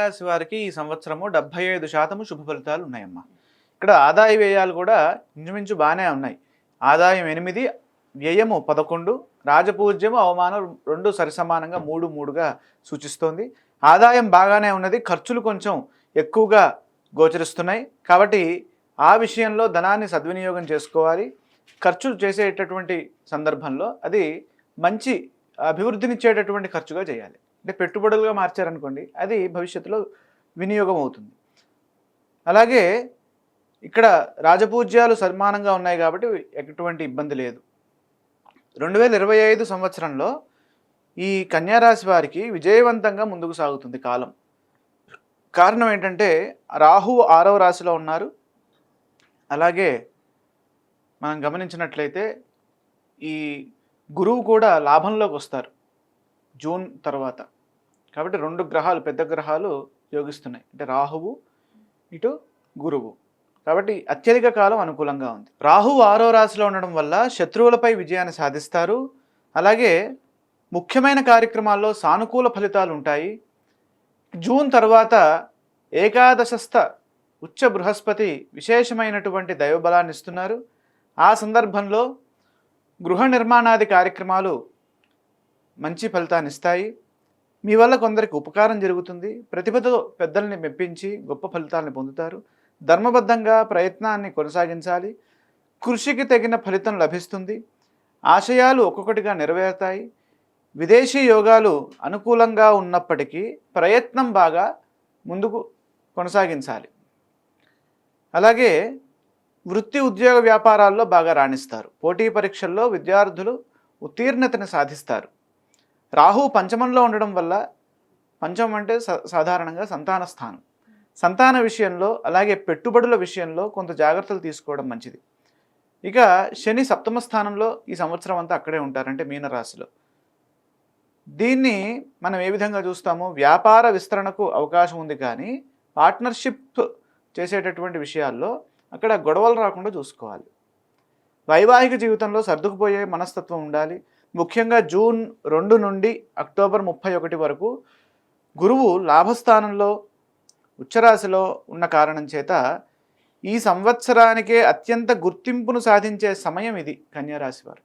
కన్యారాశి వారికి ఈ సంవత్సరము 75% శుభ ఫలితాలు ఉన్నాయమ్మా. ఇక్కడ ఆదాయ వ్యయాలు కూడా ఇంచుమించు బాగానే ఉన్నాయి. ఆదాయం 8, వ్యయము 11, రాజపూజ్యము అవమానం 2 సరిసమానంగా 3గా సూచిస్తోంది. ఆదాయం బాగానే ఉన్నది, ఖర్చులు కొంచెం ఎక్కువగా గోచరిస్తున్నాయి. కాబట్టి ఆ విషయంలో ధనాన్ని సద్వినియోగం చేసుకోవాలి. ఖర్చు చేసేటటువంటి సందర్భంలో అది మంచి అభివృద్ధినిచ్చేటటువంటి ఖర్చుగా చేయాలి. అంటే పెట్టుబడులుగా మార్చారనుకోండి, అది భవిష్యత్తులో వినియోగం అవుతుంది. అలాగే ఇక్కడ రాజపూజ్యాలు సన్మానంగా ఉన్నాయి కాబట్టి ఎటువంటి ఇబ్బంది లేదు. 2025 సంవత్సరంలో ఈ కన్యారాశి వారికి విజయవంతంగా ముందుకు సాగుతుంది కాలం. కారణం ఏంటంటే రాహువు 6వ రాశిలో ఉన్నారు. అలాగే మనం గమనించినట్లయితే ఈ గురువు కూడా లాభంలోకి వస్తారు జూన్ తర్వాత. కాబట్టి 2 గ్రహాలు, పెద్ద గ్రహాలు యోగిస్తున్నాయి. అంటే రాహువు, ఇటు గురువు. కాబట్టి అత్యధిక కాలం అనుకూలంగా ఉంది. రాహువు 6వ రాశిలో ఉండడం వల్ల శత్రువులపై విజయాన్ని సాధిస్తారు. అలాగే ముఖ్యమైన కార్యక్రమాల్లో సానుకూల ఫలితాలు ఉంటాయి. జూన్ తర్వాత ఏకాదశస్థ ఉచ్చ బృహస్పతి విశేషమైనటువంటి దైవబలాన్ని ఇస్తున్నారు. ఆ సందర్భంలో గృహ నిర్మాణాది కార్యక్రమాలు మంచి ఫలితాన్ని ఇస్తాయి. మీ వల్ల కొందరికి ఉపకారం జరుగుతుంది. ప్రతిభతో పెద్దల్ని మెప్పించి గొప్ప ఫలితాలను పొందుతారు. ధర్మబద్ధంగా ప్రయత్నాన్ని కొనసాగించాలి. కృషికి తగిన ఫలితం లభిస్తుంది. ఆశయాలు ఒక్కొక్కటిగా నెరవేరుతాయి. విదేశీ యోగాలు అనుకూలంగా ఉన్నప్పటికీ ప్రయత్నం బాగా ముందుకు కొనసాగించాలి. అలాగే వృత్తి, ఉద్యోగ, వ్యాపారాల్లో బాగా రాణిస్తారు. పోటీ పరీక్షల్లో విద్యార్థులు ఉత్తీర్ణతను సాధిస్తారు. రాహు పంచమంలో ఉండడం వల్ల, పంచమం అంటే సాధారణంగా సంతాన స్థానం, సంతాన విషయంలో అలాగే పెట్టుబడుల విషయంలో కొంత జాగ్రత్తలు తీసుకోవడం మంచిది. ఇక శని 7వ స్థానంలో ఈ సంవత్సరం అంతా అక్కడే ఉంటారంటే మీనరాశిలో. దీన్ని మనం ఏ విధంగా చూస్తాము? వ్యాపార విస్తరణకు అవకాశం ఉంది, కానీ పార్ట్నర్షిప్ చేసేటటువంటి విషయాల్లో అక్కడ గొడవలు రాకుండా చూసుకోవాలి. వైవాహిక జీవితంలో సర్దుకుపోయే మనస్తత్వం ఉండాలి. ముఖ్యంగా జూన్ 2 నుండి అక్టోబర్ 31 వరకు గురువు లాభస్థానంలో ఉచ్చరాశిలో ఉన్న కారణం చేత ఈ సంవత్సరానికే అత్యంత గుర్తింపును సాధించే సమయం ఇది కన్యారాశి వారు.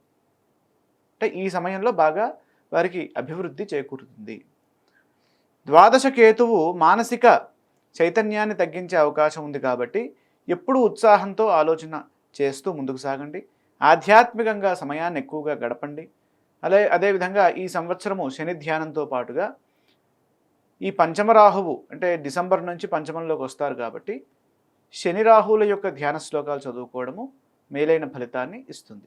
అంటే ఈ సమయంలో బాగా వారికి అభివృద్ధి చేకూరుతుంది. ద్వాదశ కేతువు మానసిక చైతన్యాన్ని తగ్గించే అవకాశం ఉంది. కాబట్టి ఎప్పుడు ఉత్సాహంతో ఆలోచన చేస్తూ ముందుకు సాగండి. ఆధ్యాత్మికంగా సమయాన్ని ఎక్కువగా గడపండి. అదేవిధంగా ఈ సంవత్సరము శని ధ్యానంతో పాటుగా ఈ పంచమరాహువు అంటే డిసెంబర్ నుంచి పంచమంలోకి వస్తారు కాబట్టి శని రాహువుల యొక్క ధ్యాన శ్లోకాలు చదువుకోవడము మేలైన ఫలితాన్ని ఇస్తుంది.